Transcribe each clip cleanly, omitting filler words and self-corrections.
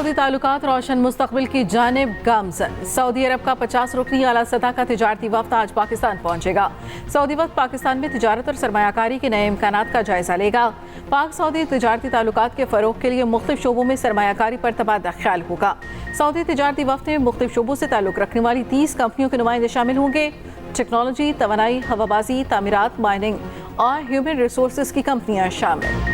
Saudi ताल्लुकात रोशन मुस्तकबिल की जानिब गामजन। सऊदी अरब का 50 रुकनी आला सतह का तिजारती वफ्द आज पाकिस्तान पहुंचेगा। सऊदी वफ्द पाकिस्तान में तिजारत और सरमायाकारी के नए इम्कानात का जायजा लेगा। पाक सऊदी तिजारती ताल्लुकात के फ़रोग के लिए मुख्तलिफ शोबों में सरमायाकारी पर तबादला ख्याल होगा। सऊदी तिजारती वफ्द में मुख्तलिफ शोबों से ताल्लुक रखने वाली 30 कंपनियों के नुमाइंदे शामिल होंगे। टेक्नोलॉजी, तवानाई, हवाबाजी, तामीरात, माइनिंग और ह्यूमन रिसोर्सेज की कंपनियां शामिल।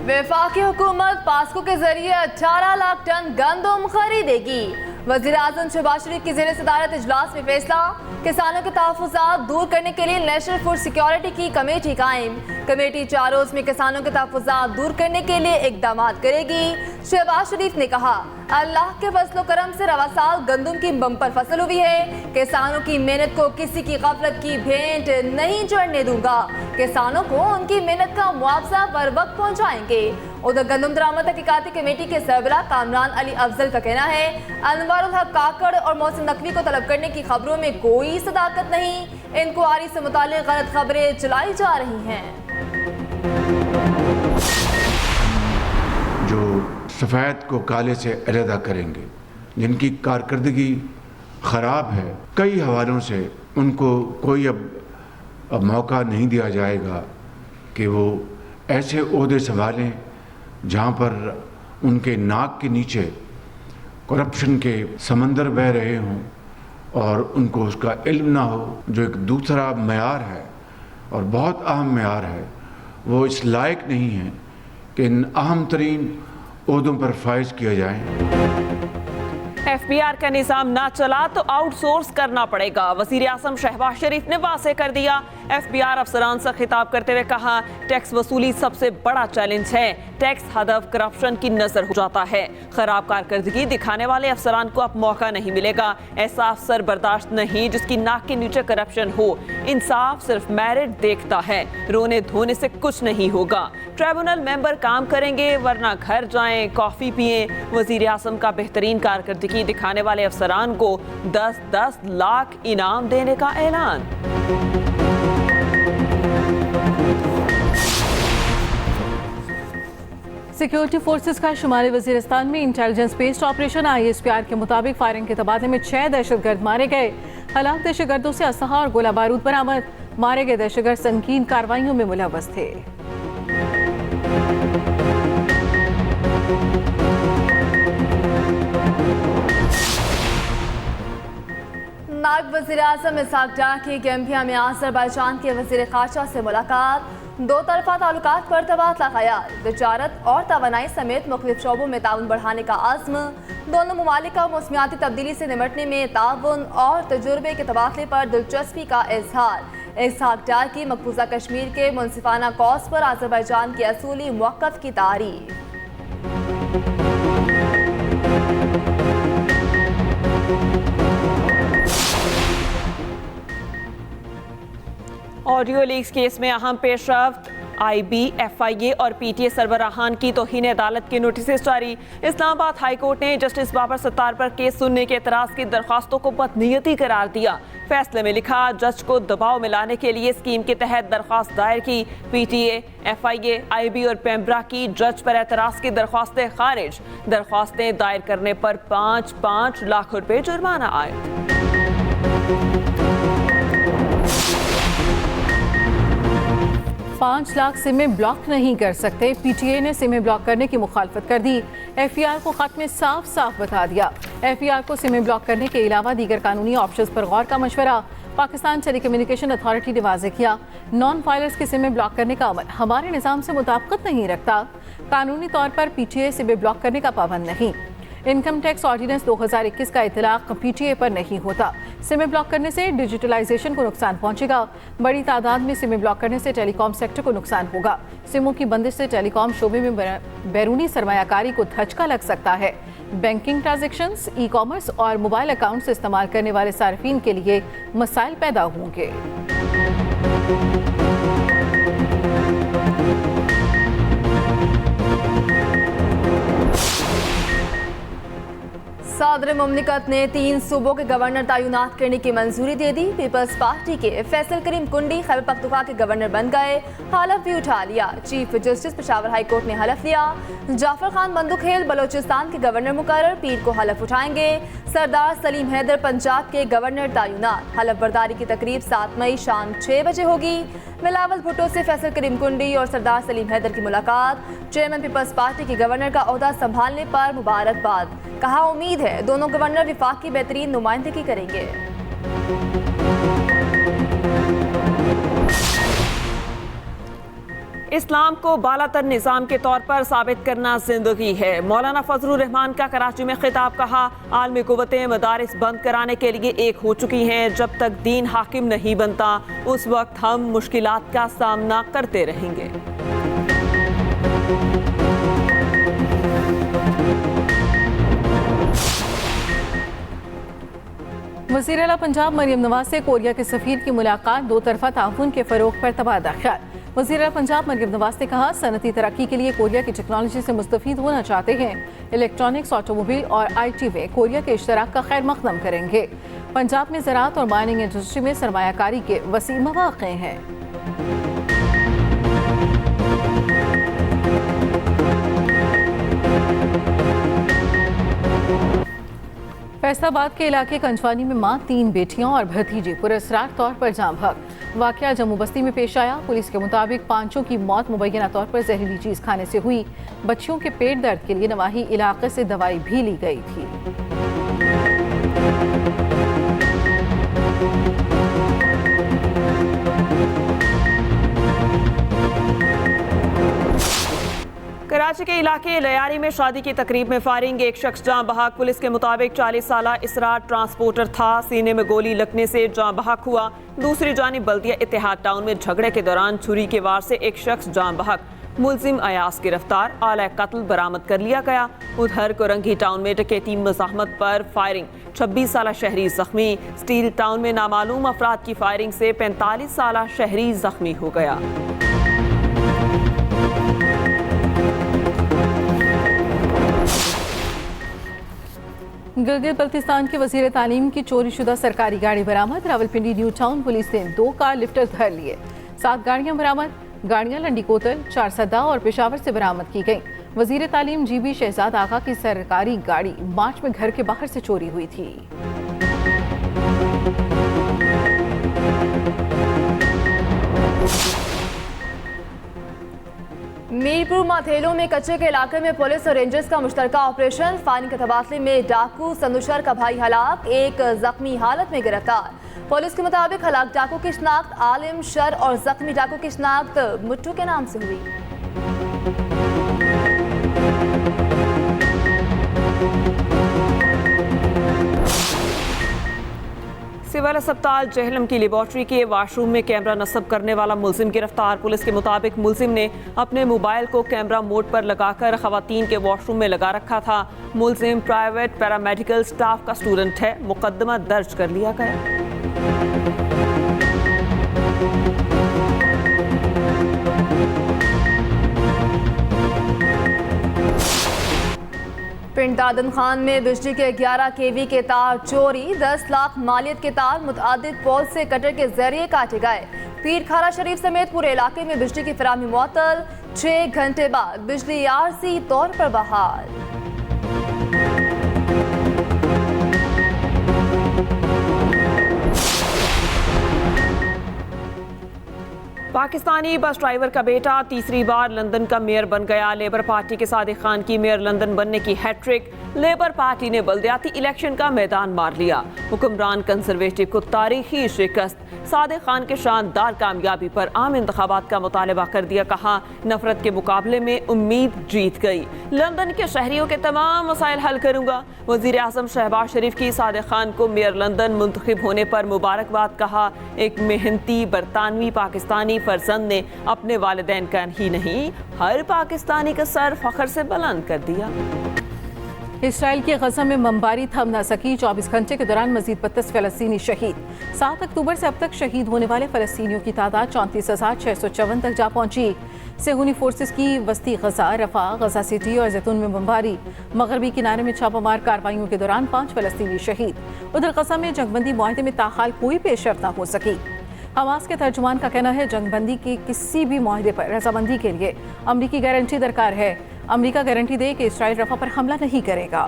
वफाकी हुकूमत पास्को के जरिए 18 लाख टन गंदम खरीदेगी। वज़ीर आज़म शहबाज शरीफ की ज़ेर सदारत इजलास में फैसला। किसानों के तहफ़्फ़ुज़ात दूर करने के लिए नेशनल फूड सिक्योरिटी की कमेटी कायम। कमेटी 4 रोज़ में किसानों के तहफ़्फ़ुज़ात दूर करने के लिए इक़दाम करेगी। शहबाज शरीफ ने कहा, अल्लाह के फज़ल करम से रवा साल गंदम की बम्पर फसल हुई है। किसानों की मेहनत को किसी की गफलत की भेंट नहीं चढ़ने दूंगा। किसानों को उनकी मेहनत का मुआवजा बर वक्त पहुँचाएंगे। उधर गंदम दरामद तहकीकाती कमेटी के सरबराह कामरान अली अफजल का कहना है, अनवारुल हक काकड़ और मोहसिन नकवी को तलब करने की खबरों में कोई सदाकत नहीं। इंक्वायरी से मुताल्लिक गलत खबरें चलाई जा रही हैं। जो सफ़ेद को काले से अलहदा करेंगे, जिनकी कारकर्दगी ख़राब है, कई हवालों से उनको कोई अब मौका नहीं दिया जाएगा कि वो ऐसे ओहदे संभालें जहाँ पर उनके नाक के नीचे करप्शन के समंदर बह रहे हों और उनको उसका इल्म ना हो। जो एक दूसरा मयार है और बहुत अहम मयार है, वो इस लायक नहीं है कि इन अहम तरीन ओहदों पर फाइज किया जाए। FBR का निज़ाम ना चला तो आउटसोर्स करना पड़ेगा। वज़ीर आज़म शहबाज शरीफ ने वाज़ेह कर दिया। FBR अफसरान से खिताब करते हुए कहा, टैक्स वसूली सबसे बड़ा चैलेंज है। टैक्स हदफ करप्शन की नज़र हो जाता है। खराब कारकर्दगी दिखाने वाले अफसरान को अब मौका नहीं मिलेगा। ऐसा अफसर बर्दाश्त नहीं जिसकी नाक के नीचे करप्शन हो। इंसाफ सिर्फ मेरिट देखता है, रोने धोने से कुछ नहीं होगा। ट्रिब्यूनल मेंबर काम करेंगे वरना घर जाएं, कॉफ़ी पिएं। वज़ीर आज़म का बेहतरीन कारकर्दगी दिखाने वाले अफसरान को 10-10 लाख इनाम देने का ऐलान। सिक्योरिटी फोर्सेस का शुमाली वजीरिस्तान में इंटेलिजेंस बेस्ड ऑपरेशन। ISPR के मुताबिक फायरिंग के तबादले में 6 दहशतगर्द मारे गए। हलाक दहशतगर्दों से असलहा और गोला बारूद बरामद। मारे गए दहशतगर्द संगीन कार्रवाइयों में मुलव्वस थे। नायब वज़ीर आज़म इसहाक डार की गैम्बिया में अज़रबैजान के वज़ीर ख़ारजा से मुलाकात। 2 तरफ़ा ताल्लुकात पर तबादला ख़याल। तिजारत और तवानाई समेत मुख्तलिफ शोबों में ताउन बढ़ाने का आज़्म। दोनों ममालिक का मौसमियाती तब्दीली से निमटने में ताउन और तजुर्बे के तबादले पर दिलचस्पी का इजहार। इसहाक डार की मकबूजा कश्मीर के मुनसिफाना कॉज पर अज़रबैजान की असूली मौक़िफ़ की तारीफ। ऑडियो लीक्स केस में अहम पेशरफ्त। IB, FIA और PTA सरबराहान की तौहीन अदालत के नोटिस जारी। इस्लामाबाद हाई कोर्ट ने जस्टिस बाबर सत्तार पर केस सुनने के एतराज़ की दरख्वास्तों को बदनीयती करार दिया। फैसले में लिखा, जज को दबाव में लाने के लिए स्कीम के तहत दरख्वास्त दायर की। PTA, FIA, IB और पेम्ब्रा की जज पर एतराज़ की दरख्वास्तें खारिज। दरख्वास्तें दायर करने पर 5-5 लाख रुपए जुर्माना आयद। 5 लाख सिमें ब्लॉक नहीं कर सकते। PTA ने सिमें ब्लॉक करने की मुखालफत कर दी। FER को खत में साफ साफ बता दिया। FER को सिमें ब्लॉक करने के अलावा दीगर कानूनी ऑप्शंस पर गौर का मशवरा। पाकिस्तान टेलीकम्युनिकेशन अथॉरिटी ने वाज़ेह किया, नॉन फाइलर्स की सिमें ब्लॉक करने का अमल हमारे निज़ाम से मुताबिकत नहीं रखता। कानूनी तौर पर PTA सिमें ब्लॉक करने का पाबंद नहीं। इनकम टैक्स ऑर्डिनेंस 2021 का इतलाक PTA पर नहीं होता। सिमें ब्लॉक करने से डिजिटलाइजेशन को नुकसान पहुंचेगा। बड़ी तादाद में सिमें ब्लॉक करने से टेलीकॉम सेक्टर को नुकसान होगा। सिमों की बंदिश से टेलीकॉम शोबे में बैरूनी सरमायाकारी को धचका लग सकता है। बैंकिंग ट्रांजैक्शंस, ई-कॉमर्स और मोबाइल अकाउंट्स इस्तेमाल करने वाले सार्फिन के लिए मसाइल पैदा होंगे। सदर मुमलिकत ने 3 सूबों के गवर्नर तैनात करने की मंजूरी दे दी। पीपल्स पार्टी के फैसल करीम कुंडी खैबर पख्तूनख्वा के गवर्नर बन गए, हलफ भी उठा लिया। Chief justice Peshawar high court ने हलफ लिया। जाफर खान बंदूखेल बलोचिस्तान के गवर्नर मुकर्रर, पीर को हलफ उठाएंगे। सरदार सलीम हैदर पंजाब के गवर्नर तैनात। हलफ बर्दारी की तकरीब 7 मई शाम 6 बजे होगी। बिलावल भुट्टो से फैसल करीम कुंडी और सरदार सलीम हैदर की मुलाकात। चेयरमैन पीपल्स पार्टी के गवर्नर का ओहदा संभालने पर मुबारकबाद। कहा उम्मीद है दोनों गवर्नर विफाक की बेहतरीन नुमाइंदगी करेंगे। इस्लाम को बालातर निज़ाम के तौर पर साबित करना जिंदगी है। मौलाना फजलुर रहमान का कराची में खिताब। कहा आलमी कुव्वतें मदारिस बंद कराने के लिए एक हो चुकी हैं। जब तक दीन हाकिम नहीं बनता उस वक्त हम मुश्किलात का सामना करते रहेंगे। वज़ीर आला पंजाब मरियम नवाज से कोरिया के सफीर की मुलाकात। 2 तरफा ताउन के फरोग पर तबादला ख्याल। वज़ीर आला पंजाब मरियम नवाज ने कहा सनती तरक्की के लिए कोरिया की टेक्नोलॉजी से मुस्तफ़ीद होना चाहते हैं। इलेक्ट्रॉनिक्स, ऑटोमोबाइल और IT में कोरिया के इश्तराक का खैर मकदम करेंगे। पंजाब में ज़राअत और माइनिंग इंडस्ट्री में सरमायाकारी के वसीम मौक़े हैं। फैसलाबाद के इलाके कंजवानी में मां, 3 बेटियां और भतीजे पुरस्कार तौर पर जाँ बहक। वाक़या जम्मू बस्ती में पेश आया। पुलिस के मुताबिक 5 की मौत मुबैना तौर पर जहरीली चीज़ खाने से हुई। बच्चियों के पेट दर्द के लिए नवाही इलाके से दवाई भी ली गई थी। कराची के इलाके लयारी में शादी की तकरीब में फायरिंग, एक शख्स जाँ बहक। पुलिस के मुताबिक 40 साला इसरार ट्रांसपोर्टर था, सीने में गोली लगने से जाँ बहक हुआ। दूसरी जानिब बल्दिया इत्तेहाद टाउन में झगड़े के दौरान छुरी के वार से एक शख्स जाँ बहक। मुलजिम अयास गिरफ्तार, आला कत्ल बरामद कर लिया गया। उधर कोरंगी टाउन में डकैती मज़ाहमत पर फायरिंग, 26 साला शहरी जख्मी। स्टील टाउन में नामालूम अफराद की फायरिंग से 45 साला शहरी जख्मी हो गया। गिलगित बल्तिस्तान के वज़ीर तालीम की चोरीशुदा सरकारी गाड़ी बरामद। रावलपिंडी न्यू टाउन पुलिस ने 2 कार लिफ्टर धर लिए। 7 गाड़ियां बरामद। गाड़ियां लंडी कोतल, 4 सद्दा और पेशावर से बरामद की गईं। वज़ीर तालीम GB शहजाद आगा की सरकारी गाड़ी मार्च में घर के बाहर से चोरी हुई थी। मीरपुर माथेलों में कच्चे के इलाके में पुलिस और रेंजर्स का मुश्तरका ऑपरेशन। फायरिंग के तबादले में डाकू संदूशर का भाई हलाक, एक जख्मी हालत में गिरफ्तार। पुलिस के मुताबिक हलाक डाकू की शिनाख्त आलिम शर और जख्मी डाकू की शिनाख्त मुट्टू के नाम से हुई। सिविल अस्पताल जहलम की लेबॉर्ट्री के वाशरूम में कैमरा नस्ब करने वाला मुलजिम गिरफ्तार। पुलिस के मुताबिक मुलजिम ने अपने मोबाइल को कैमरा मोड पर लगाकर खवातीन के वॉशरूम में लगा रखा था। मुलजिम प्राइवेट पैरामेडिकल स्टाफ का स्टूडेंट है। मुकदमा दर्ज कर लिया गया। पिंड दादन खान में बिजली के 11 kV के तार चोरी। 10 लाख मालियत के तार मुतअद्दिद पोल से कटर के जरिए काटे गए। पीर खारा शरीफ समेत पूरे इलाके में बिजली की फराहमी मुअत्तल। 6 घंटे बाद बिजली आरजी तौर पर बहाल। पाकिस्तानी बस ड्राइवर का बेटा तीसरी बार लंदन का मेयर बन गया। लेबर पार्टी के सादिक खान की मेयर लंदन बनने की हैट्रिक। लेबर पार्टी ने बल्दियाती इलेक्शन का मैदान मार लिया। हुक्मरान कंजर्वेटिव को तारीखी शिकस्त। सादिक खान के शानदार कामयाबी पर आम इंतखाबात का मुतालबा कर दिया। कहा नफरत के मुकाबले में उम्मीद जीत गई। लंदन के शहरियों के तमाम मसाइल हल करूंगा। वजीर आजम शहबाज शरीफ की सादिक खान को मेयर लंदन मुंतखब होने पर मुबारकबाद। कहा एक मेहनती बरतानवी पाकिस्तानी फर्जंद ने अपने वालिदैन का ही नहीं हर पाकिस्तानी का सर फख्र से बुलंद कर दिया। इसराइल की गजा में बमबारी थम न सकी। 24 घंटे के दौरान मजीद 32 फलस्तीनी शहीद। 7 अक्टूबर से अब तक शहीद होने वाले फलस्तीनियों की तादाद 34,654 तक जा पहुंची। सेहूनी फोर्सेस की वस्ती गजा, रफा, गजा सिटी और जैतून में बमबारी। मगरबी किनारे में छापामार कार्रवाइयों के दौरान 5 फलस्तीनी शहीद। उधर गजा में जंगबंदी मुआहदे में ताहाल कोई पेशरफ न हो सकी। हमास के तर्जुमान का कहना है जंगबंदी के किसी भी मुआहदे पर रजामंदी के लिए अमरीकी गारंटी दरकार है। अमरीका गारंटी दे कि इसराइल रफा पर हमला नहीं करेगा।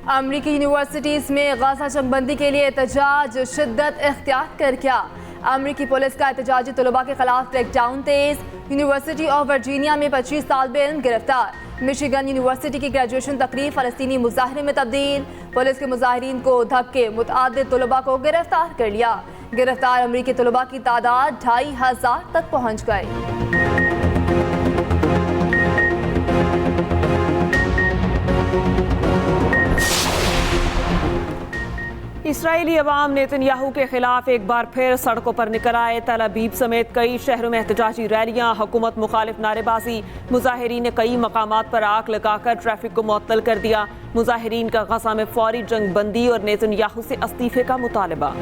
अमरीकी यूनिवर्सिटीज में गाजा जंगबंदी के लिए एहतजाज शिद्दत इख्तियार कर गया। अमरीकी पुलिस का एहतजाजी तलबा के खिलाफ crackdown Tej. University of Virginia में 25 तालिबे इल्म गिरफ्तार। मिशिगन यूनिवर्सिटी की ग्रेजुएशन तकरीब फलस्तीनी मुजाहरे में तब्दील। पुलिस के मुजाहिरीन को धक्के मुतअद्दिद तलबा को गिरफ्तार कर लिया। गिरफ्तार अमरीकी तलबा की तादाद 2500 तक पहुँच गई। इसराइली अवाम नेतन्याहू के खिलाफ एक बार फिर सड़कों पर निकल आए। तल अबीब समेत कई शहरों में एहतजाजी रैलियां, हुकूमत मुखालिफ नारेबाजी। मुजाहिरीन ने कई मकामात पर आग लगाकर ट्रैफिक को मुअत्तल कर दिया। मुजाहिरीन का गजा में फौरी जंग बंदी और नेतन्याहू से इस्तीफे का मुतालबा।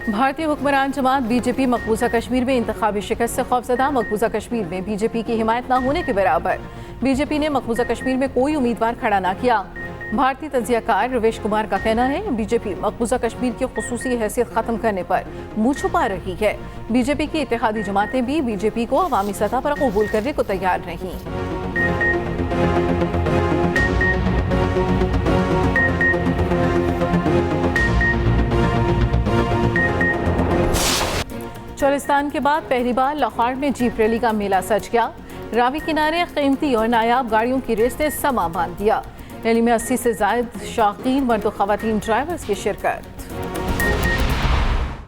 भारतीय हुक्मरान जमात बीजेपी मकबूजा कश्मीर में इंतखाबी शिकस्त से खौफजदा। मकबूजा कश्मीर में बीजेपी की हिमायत न होने के बराबर। बीजेपी ने मकबूजा कश्मीर में कोई उम्मीदवार खड़ा न किया। भारतीय तजियाकार रवेश कुमार का कहना है बीजेपी मकबूजा कश्मीर की खुसूसी हैसियत खत्म करने पर मुंह छुपा रही है। बीजेपी की इत्तेहादी जमातें भी बीजेपी को अवामी सतह पर कबूल करने को तैयार नहीं। चोलिस्तान के बाद पहली बार लाहौर में जीप रैली का मेला सज गया। रावी किनारे कीमती और नायाब गाड़ियों की रेस ने समा बांध दिया। रैली में 80 से ज्यादा शौकीन मर्द और खवातीन ड्राइवर्स की शिरकत।